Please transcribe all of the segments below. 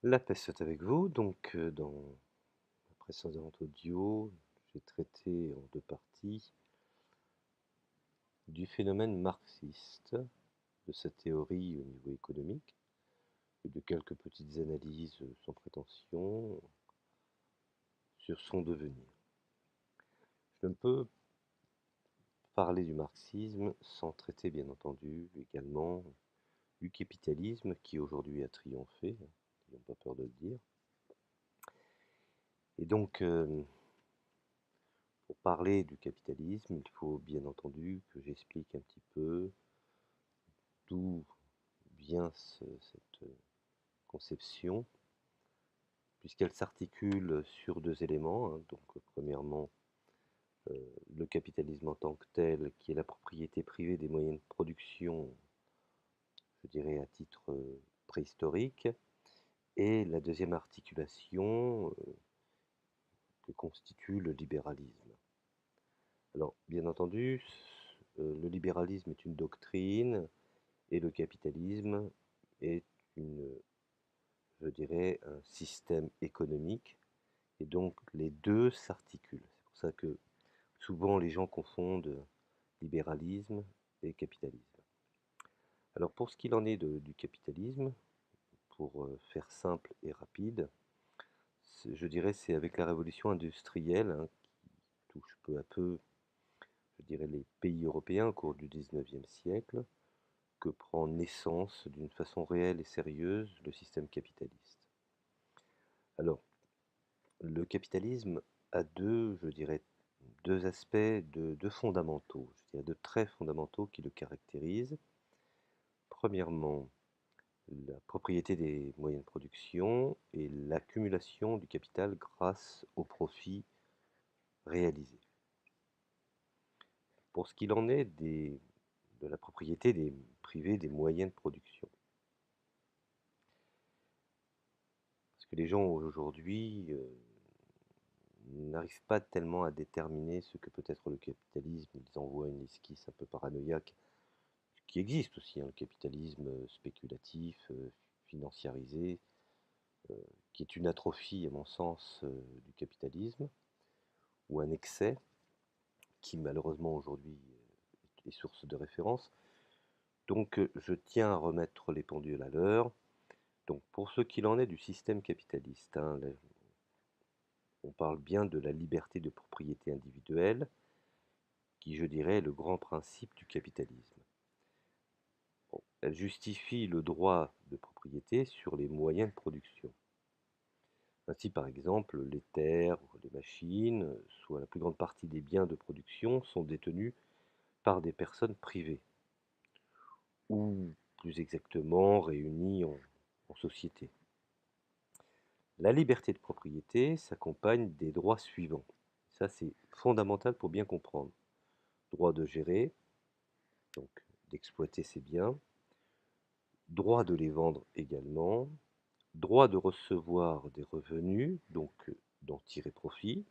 La paix soit avec vous. Dans la précédente audio, j'ai traité en deux parties du phénomène marxiste, de sa théorie au niveau économique, et de quelques petites analyses sans prétention sur son devenir. Je ne peux parler du marxisme sans traiter, bien entendu, également du capitalisme qui aujourd'hui a triomphé, n'ayons pas peur de le dire. Et donc, pour parler du capitalisme, il faut bien entendu que j'explique un petit peu d'où vient cette conception, puisqu'elle s'articule sur deux éléments, hein. Donc, premièrement, le capitalisme en tant que tel, qui est la propriété privée des moyens de production, je dirais à titre préhistorique, et la deuxième articulation que constitue le libéralisme. Alors, bien entendu, le libéralisme est une doctrine et le capitalisme est je dirais, un système économique et donc les deux s'articulent. C'est pour ça que souvent les gens confondent libéralisme et capitalisme. Alors pour ce qu'il en est du capitalisme, pour faire simple et rapide, je dirais c'est avec la révolution industrielle, hein, qui touche peu à peu, je dirais, les pays européens au cours du 19e siècle, que prend naissance d'une façon réelle et sérieuse le système capitaliste. Alors, le capitalisme a je dirais, deux aspects de fondamentaux, je dirais de traits fondamentaux qui le caractérisent. Premièrement, la propriété des moyens de production et l'accumulation du capital grâce aux profits réalisés. Pour ce qu'il en est de la propriété privée des moyens de production, parce que les gens aujourd'hui n'arrivent pas tellement à déterminer ce que peut être le capitalisme, ils envoient une esquisse un peu paranoïaque qui existe aussi, hein, le capitalisme spéculatif, financiarisé, qui est une atrophie, à mon sens, du capitalisme, ou un excès, qui malheureusement aujourd'hui est source de référence. Donc je tiens à remettre les pendules à l'heure. Donc pour ce qu'il en est du système capitaliste, hein, on parle bien de la liberté de propriété individuelle, qui je dirais est le grand principe du capitalisme. Bon, elle justifie le droit de propriété sur les moyens de production. Ainsi, par exemple, les terres, les machines, soit la plus grande partie des biens de production, sont détenus par des personnes privées, ou plus exactement réunies en société. La liberté de propriété s'accompagne des droits suivants. Ça, c'est fondamental pour bien comprendre. Droit de gérer, donc d'exploiter ses biens, droit de les vendre également, droit de recevoir des revenus, donc d'en tirer profit,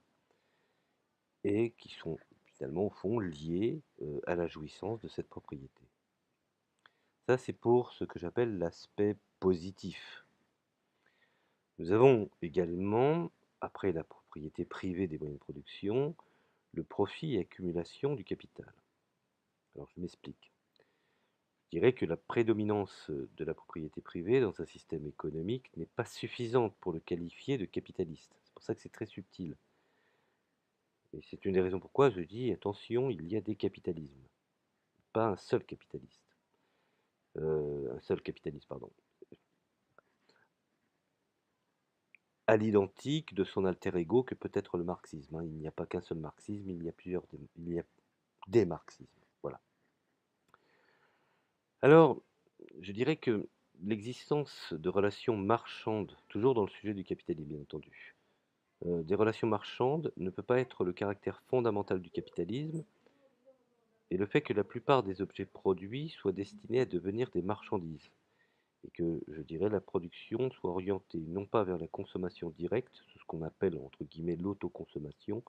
et qui sont finalement au fond liés à la jouissance de cette propriété. Ça, c'est pour ce que j'appelle l'aspect positif. Nous avons également, après la propriété privée des moyens de production, le profit et accumulation du capital. Alors je m'explique. Je dirais que la prédominance de la propriété privée dans un système économique n'est pas suffisante pour le qualifier de capitaliste. C'est pour ça que c'est très subtil. Et c'est une des raisons pourquoi je dis attention, il y a des capitalismes, pas un seul capitaliste. Un seul capitaliste, pardon. À l'identique de son alter ego que peut être le marxisme, hein. Il n'y a pas qu'un seul marxisme, il y a des marxismes. Voilà. Alors, je dirais que l'existence de relations marchandes, toujours dans le sujet du capitalisme bien entendu, des relations marchandes ne peut pas être le caractère fondamental du capitalisme, et le fait que la plupart des objets produits soient destinés à devenir des marchandises, et que, je dirais, la production soit orientée non pas vers la consommation directe, ce qu'on appelle entre guillemets l'autoconsommation,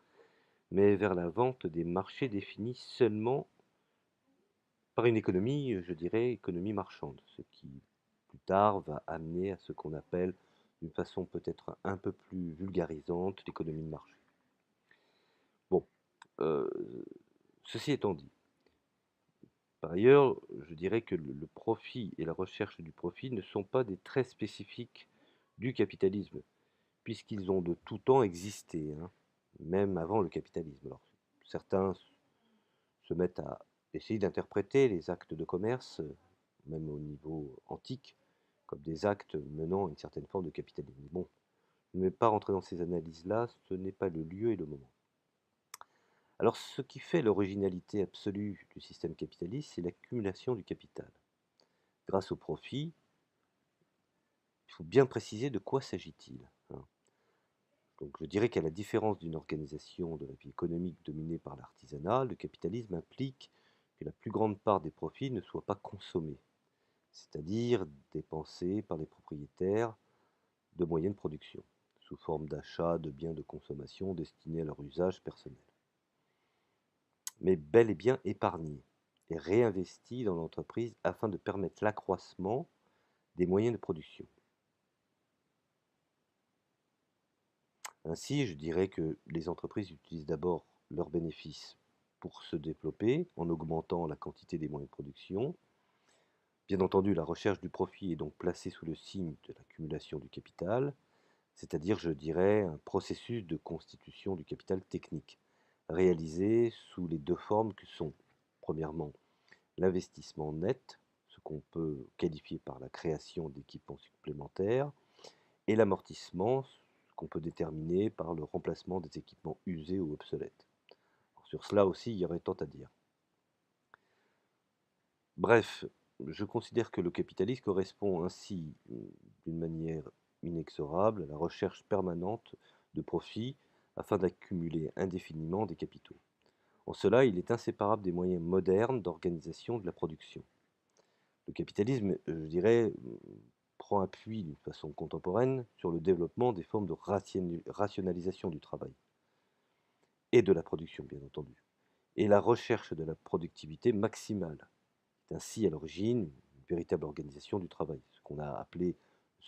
mais vers la vente des marchés définis seulement par une économie, je dirais, économie marchande, ce qui plus tard va amener à ce qu'on appelle d'une façon peut-être un peu plus vulgarisante, l'économie de marché. Bon, euh, ceci étant dit, par ailleurs, je dirais que le profit et la recherche du profit ne sont pas des traits spécifiques du capitalisme, puisqu'ils ont de tout temps existé, hein, même avant le capitalisme. Alors, certains se mettent à essayer d'interpréter les actes de commerce, même au niveau antique, comme des actes menant à une certaine forme de capitalisme. Bon, je ne vais pas rentrer dans ces analyses-là, ce n'est pas le lieu et le moment. Alors, ce qui fait l'originalité absolue du système capitaliste, c'est l'accumulation du capital. Grâce au profit, il faut bien préciser de quoi s'agit-il, hein. Donc, je dirais qu'à la différence d'une organisation de la vie économique dominée par l'artisanat, le capitalisme implique que la plus grande part des profits ne soit pas consommée, c'est-à-dire dépensée par les propriétaires de moyens de production, sous forme d'achat de biens de consommation destinés à leur usage personnel, mais bel et bien épargnés et réinvestis dans l'entreprise afin de permettre l'accroissement des moyens de production. Ainsi, je dirais que les entreprises utilisent d'abord leurs bénéfices pour se développer en augmentant la quantité des moyens de production. Bien entendu, la recherche du profit est donc placée sous le signe de l'accumulation du capital, c'est-à-dire, je dirais, un processus de constitution du capital technique, réalisé sous les deux formes que sont, premièrement, l'investissement net, ce qu'on peut qualifier par la création d'équipements supplémentaires, et l'amortissement, ce qu'on peut déterminer par le remplacement des équipements usés ou obsolètes. Alors, sur cela aussi, il y aurait tant à dire. Bref, je considère que le capitalisme correspond ainsi, d'une manière inexorable, à la recherche permanente de profit afin d'accumuler indéfiniment des capitaux. En cela, il est inséparable des moyens modernes d'organisation de la production. Le capitalisme, je dirais, prend appui d'une façon contemporaine sur le développement des formes de rationalisation du travail et de la production, bien entendu, et la recherche de la productivité maximale. C'est ainsi à l'origine une véritable organisation du travail, ce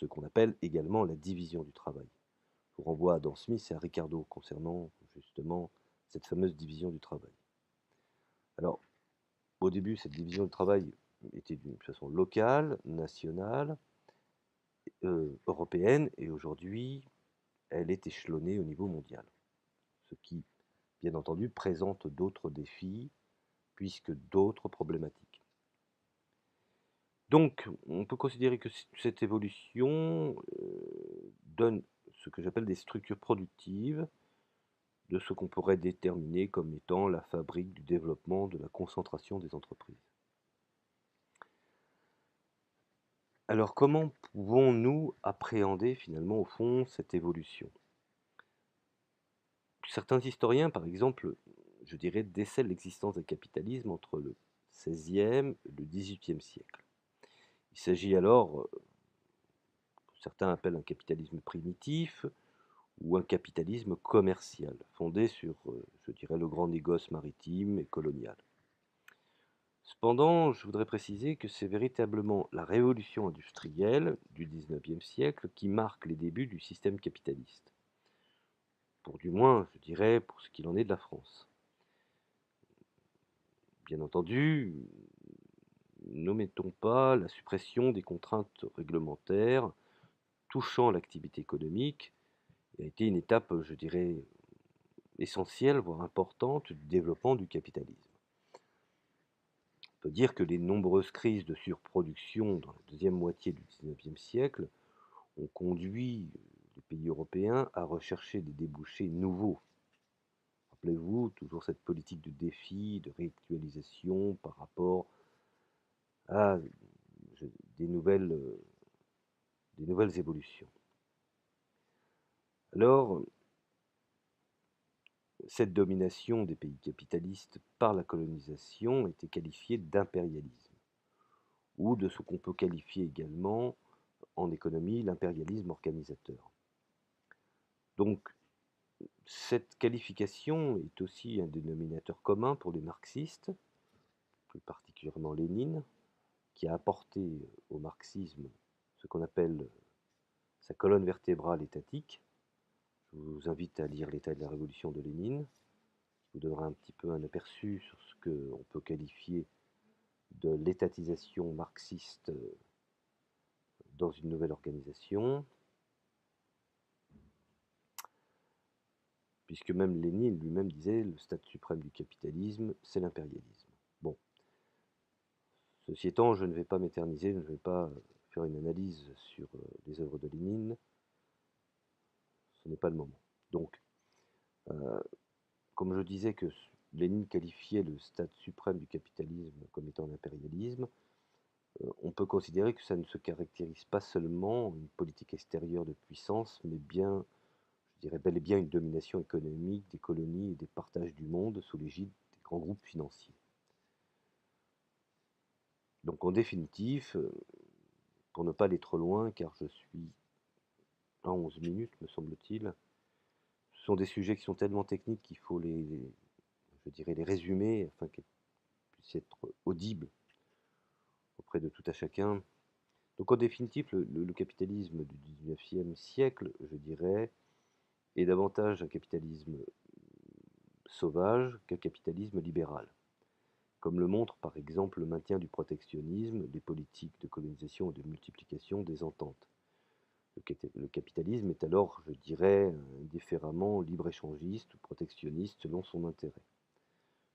qu'on appelle également la division du travail. Je vous renvoie à Adam Smith et à Ricardo concernant justement cette fameuse division du travail. Alors, au début, cette division du travail était d'une façon locale, nationale, européenne, et aujourd'hui, elle est échelonnée au niveau mondial. Ce qui, bien entendu, présente d'autres défis, puisque d'autres problématiques. Donc, on peut considérer que cette évolution donne ce que j'appelle des structures productives de ce qu'on pourrait déterminer comme étant la fabrique du développement de la concentration des entreprises. Alors, comment pouvons-nous appréhender finalement au fond cette évolution? Certains historiens, par exemple, je dirais, décèlent l'existence d'un capitalisme entre le XVIe et le XVIIIe siècle. Il s'agit alors, certains appellent un capitalisme primitif ou un capitalisme commercial, fondé sur, je dirais, le grand négoce maritime et colonial. Cependant, je voudrais préciser que c'est véritablement la révolution industrielle du XIXe siècle qui marque les débuts du système capitaliste. Pour du moins, je dirais, pour ce qu'il en est de la France. Bien entendu, n'omettons pas la suppression des contraintes réglementaires touchant l'activité économique, qui a été une étape, je dirais, essentielle, voire importante, du développement du capitalisme. On peut dire que les nombreuses crises de surproduction dans la deuxième moitié du XIXe siècle ont conduit les pays européens à rechercher des débouchés nouveaux. Rappelez-vous, toujours cette politique de défi, de réactualisation par rapport à des nouvelles évolutions. Alors, cette domination des pays capitalistes par la colonisation était qualifiée d'impérialisme, ou de ce qu'on peut qualifier également en économie l'impérialisme organisateur. Donc, cette qualification est aussi un dénominateur commun pour les marxistes, plus particulièrement Lénine, qui a apporté au marxisme ce qu'on appelle sa colonne vertébrale étatique. Je vous invite à lire L'état de la révolution de Lénine, qui vous donnera un petit peu un aperçu sur ce qu'on peut qualifier de l'étatisation marxiste dans une nouvelle organisation, puisque même Lénine lui-même disait le stade suprême du capitalisme, c'est l'impérialisme. Bon, ceci étant, je ne vais pas m'éterniser, je ne vais pas faire une analyse sur les œuvres de Lénine, ce n'est pas le moment. Donc, comme je disais que Lénine qualifiait le stade suprême du capitalisme comme étant l'impérialisme, on peut considérer que ça ne se caractérise pas seulement une politique extérieure de puissance, mais bien, je dirais bel et bien une domination économique des colonies et des partages du monde sous l'égide des grands groupes financiers. Donc en définitive, pour ne pas aller trop loin, car je suis à 11 minutes, me semble-t-il, ce sont des sujets qui sont tellement techniques qu'il faut je dirais, les résumer afin qu'ils puissent être audibles auprès de tout à chacun. Donc en définitive, le capitalisme du 19e siècle, je dirais, est davantage un capitalisme sauvage qu'un capitalisme libéral, comme le montre par exemple le maintien du protectionnisme, les politiques de colonisation et de multiplication des ententes. Le capitalisme est alors, je dirais, indifféremment libre-échangiste ou protectionniste selon son intérêt.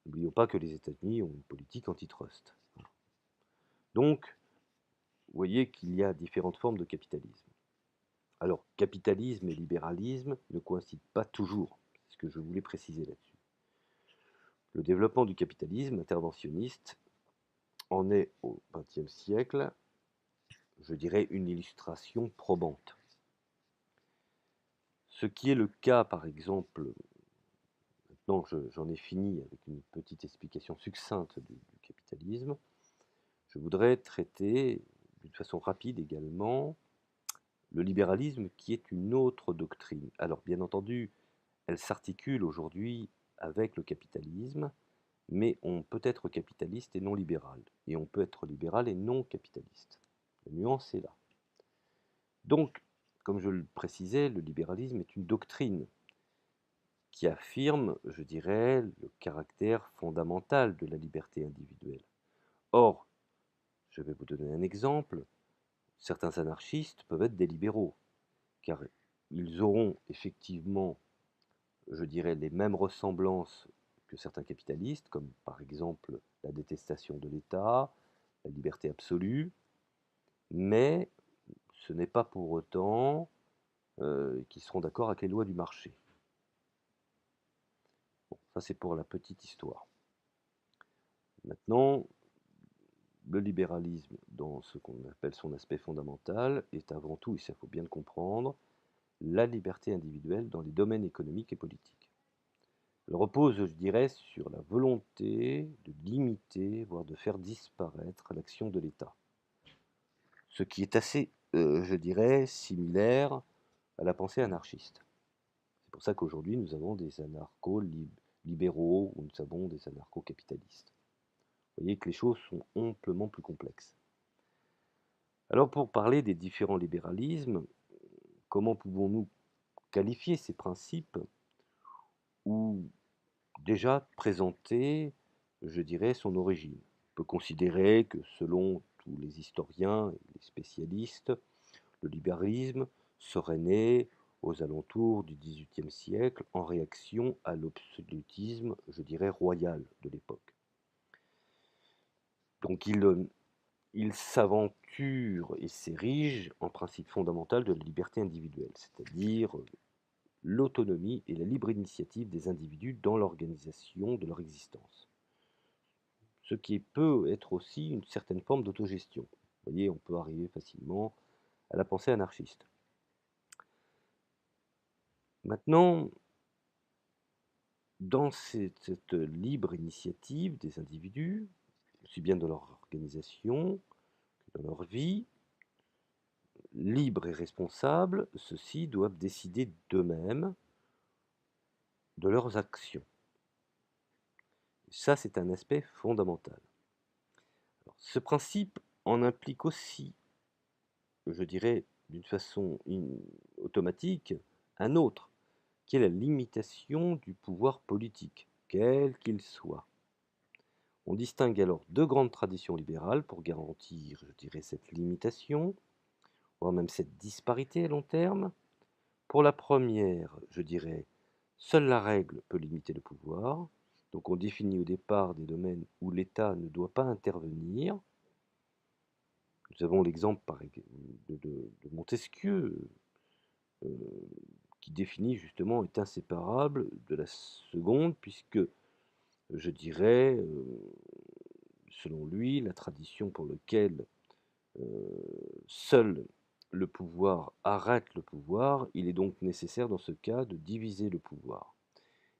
N'oublions pas que les États-Unis ont une politique antitrust. Donc, vous voyez qu'il y a différentes formes de capitalisme. Alors, capitalisme et libéralisme ne coïncident pas toujours, c'est ce que je voulais préciser là-dessus. Le développement du capitalisme interventionniste en est au XXe siècle, je dirais, une illustration probante. Ce qui est le cas, par exemple, maintenant j'en ai fini avec une petite explication succincte du capitalisme, je voudrais traiter d'une façon rapide également le libéralisme qui est une autre doctrine. Alors bien entendu, elle s'articule aujourd'hui avec le capitalisme, mais on peut être capitaliste et non libéral, et on peut être libéral et non capitaliste. La nuance est là. Donc, comme je le précisais, le libéralisme est une doctrine qui affirme, je dirais, le caractère fondamental de la liberté individuelle. Or, je vais vous donner un exemple, certains anarchistes peuvent être des libéraux, car ils auront effectivement, je dirais, les mêmes ressemblances que certains capitalistes, comme par exemple la détestation de l'État, la liberté absolue, mais ce n'est pas pour autant qu'ils seront d'accord avec les lois du marché. Bon, ça c'est pour la petite histoire. Maintenant, le libéralisme, dans ce qu'on appelle son aspect fondamental, est avant tout, et ça faut bien le comprendre, la liberté individuelle dans les domaines économiques et politiques. Elle repose, je dirais, sur la volonté de limiter, voire de faire disparaître l'action de l'État. Ce qui est assez, je dirais, similaire à la pensée anarchiste. C'est pour ça qu'aujourd'hui, nous avons des anarcho-libéraux ou nous avons des anarcho-capitalistes. Vous voyez que les choses sont amplement plus complexes. Alors pour parler des différents libéralismes, comment pouvons-nous qualifier ces principes ou déjà présenter, je dirais, son origine? On peut considérer que selon tous les historiens et les spécialistes, le libéralisme serait né aux alentours du XVIIIe siècle en réaction à l'absolutisme, je dirais, royal de l'époque. Donc il s'aventure et s'érige en principe fondamental de la liberté individuelle, c'est-à-dire l'autonomie et la libre initiative des individus dans l'organisation de leur existence. Ce qui peut être aussi une certaine forme d'autogestion. Vous voyez, on peut arriver facilement à la pensée anarchiste. Maintenant, dans cette libre initiative des individus, aussi bien dans leur organisation que dans leur vie, libres et responsables, ceux-ci doivent décider d'eux-mêmes de leurs actions. Ça, c'est un aspect fondamental. Alors, ce principe en implique aussi, je dirais, d'une façon automatique un autre, qui est la limitation du pouvoir politique, quel qu'il soit. On distingue alors deux grandes traditions libérales pour garantir, je dirais, cette limitation, voire même cette disparité à long terme. Pour la première, je dirais, seule la règle peut limiter le pouvoir. Donc on définit au départ des domaines où l'État ne doit pas intervenir. Nous avons l'exemple de Montesquieu, euh, qui définit justement est inséparable de la seconde, puisque je dirais, selon lui, la tradition pour laquelle seul le pouvoir arrête le pouvoir, il est donc nécessaire dans ce cas de diviser le pouvoir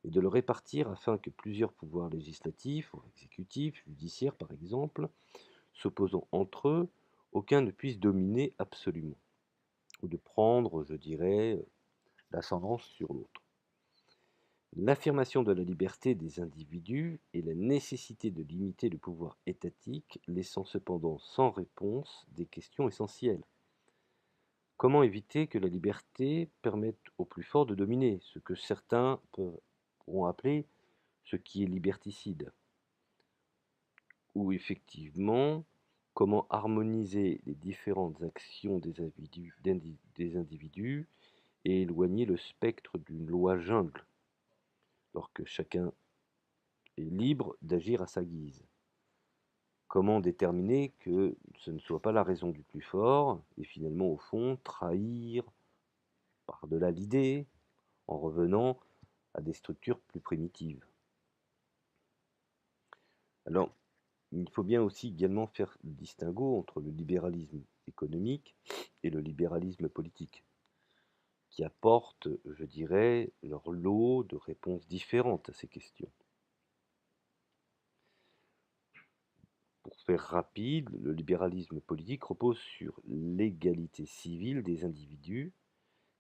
et de le répartir afin que plusieurs pouvoirs législatifs, ou exécutifs, judiciaires par exemple, s'opposant entre eux, aucun ne puisse dominer absolument, ou de prendre, je dirais, l'ascendance sur l'autre. L'affirmation de la liberté des individus et la nécessité de limiter le pouvoir étatique, laissant cependant sans réponse des questions essentielles. Comment éviter que la liberté permette aux plus forts de dominer, ce que certains pourront appeler ce qui est liberticide? Ou effectivement, comment harmoniser les différentes actions des individus et éloigner le spectre d'une loi jungle, alors que chacun est libre d'agir à sa guise? Comment déterminer que ce ne soit pas la raison du plus fort et finalement, au fond, trahir par-delà l'idée en revenant à des structures plus primitives? Alors, il faut bien aussi également faire le distinguo entre le libéralisme économique et le libéralisme politique, qui apportent, je dirais, leur lot de réponses différentes à ces questions. Pour faire rapide, le libéralisme politique repose sur l'égalité civile des individus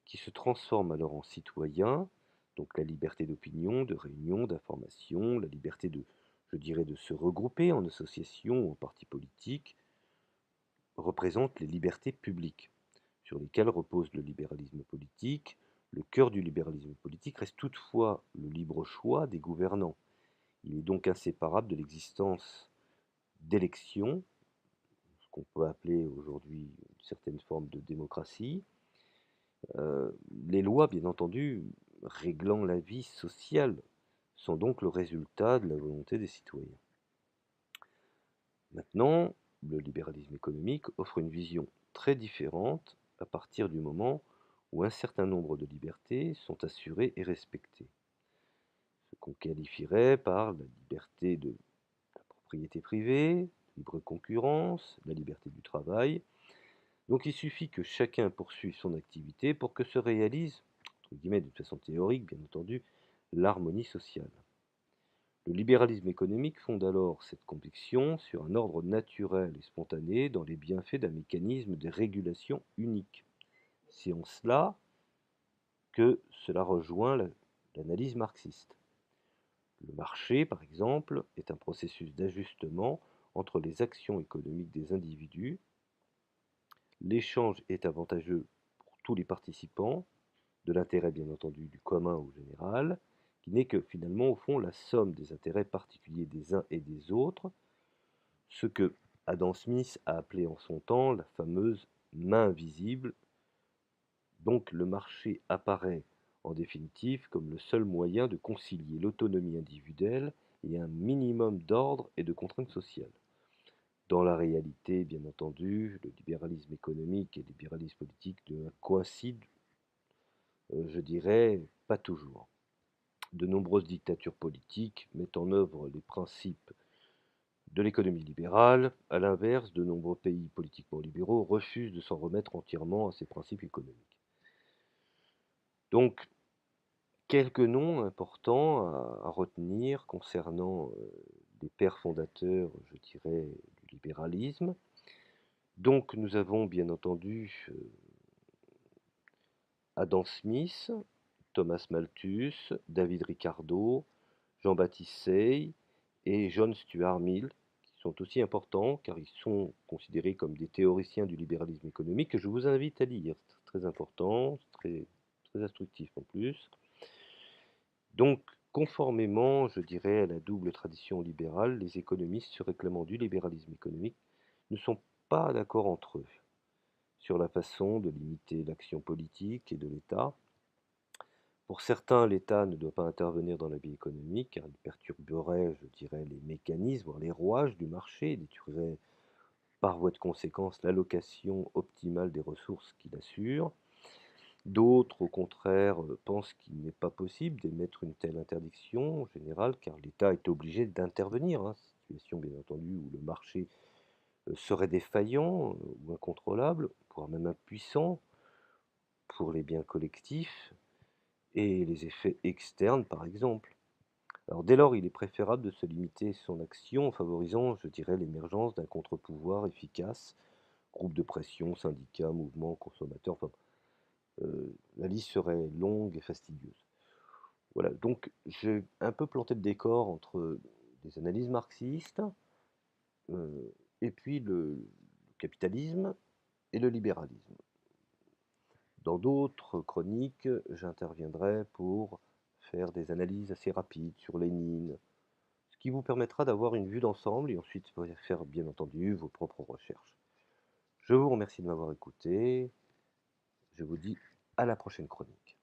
qui se transforment alors en citoyens, donc la liberté d'opinion, de réunion, d'information, la liberté de, je dirais, de se regrouper en association ou en parti politique, représente les libertés publiques sur lesquelles repose le libéralisme politique. Le cœur du libéralisme politique reste toutefois le libre choix des gouvernants. Il est donc inséparable de l'existence d'élections, ce qu'on peut appeler aujourd'hui une certaine forme de démocratie. Les lois, bien entendu, réglant la vie sociale, sont donc le résultat de la volonté des citoyens. Maintenant, le libéralisme économique offre une vision très différente à partir du moment où un certain nombre de libertés sont assurées et respectées. Ce qu'on qualifierait par la liberté de la propriété privée, la libre concurrence, la liberté du travail. Donc il suffit que chacun poursuive son activité pour que se réalise, entre guillemets de façon théorique bien entendu, l'harmonie sociale. Le libéralisme économique fonde alors cette conviction sur un ordre naturel et spontané dans les bienfaits d'un mécanisme de régulation unique. C'est en cela que cela rejoint l'analyse marxiste. Le marché, par exemple, est un processus d'ajustement entre les actions économiques des individus. L'échange est avantageux pour tous les participants, de l'intérêt bien entendu du commun au général, qui n'est que finalement au fond la somme des intérêts particuliers des uns et des autres, ce que Adam Smith a appelé en son temps la fameuse main invisible. Donc le marché apparaît en définitive comme le seul moyen de concilier l'autonomie individuelle et un minimum d'ordre et de contraintes sociales. Dans la réalité, bien entendu, le libéralisme économique et le libéralisme politique ne coïncident, je dirais, pas toujours. De nombreuses dictatures politiques mettent en œuvre les principes de l'économie libérale. À l'inverse, de nombreux pays politiquement libéraux refusent de s'en remettre entièrement à ces principes économiques. Donc, quelques noms importants à retenir concernant les pères fondateurs, je dirais, du libéralisme. Donc, nous avons bien entendu Adam Smith, Thomas Malthus, David Ricardo, Jean-Baptiste Say et John Stuart Mill, qui sont aussi importants car ils sont considérés comme des théoriciens du libéralisme économique que je vous invite à lire. C'est très important, très instructif en plus. Donc, conformément, je dirais, à la double tradition libérale, les économistes se réclamant du libéralisme économique ne sont pas d'accord entre eux sur la façon de limiter l'action politique et de l'État. Pour certains, l'État ne doit pas intervenir dans la vie économique car il perturberait, je dirais, les mécanismes, voire les rouages du marché, et détruirait par voie de conséquence l'allocation optimale des ressources qu'il assure. D'autres, au contraire, pensent qu'il n'est pas possible d'émettre une telle interdiction générale car l'État est obligé d'intervenir, hein, situation bien entendu où le marché serait défaillant ou incontrôlable, voire même impuissant pour les biens collectifs et les effets externes par exemple. Alors dès lors, il est préférable de se limiter son action en favorisant, je dirais, l'émergence d'un contre-pouvoir efficace, groupe de pression, syndicats, mouvements, consommateurs, enfin, la liste serait longue et fastidieuse. Voilà, donc j'ai un peu planté le décor entre des analyses marxistes et puis le capitalisme et le libéralisme. Dans d'autres chroniques, j'interviendrai pour faire des analyses assez rapides sur Lénine, ce qui vous permettra d'avoir une vue d'ensemble et ensuite faire bien entendu vos propres recherches. Je vous remercie de m'avoir écouté. Je vous dis à la prochaine chronique.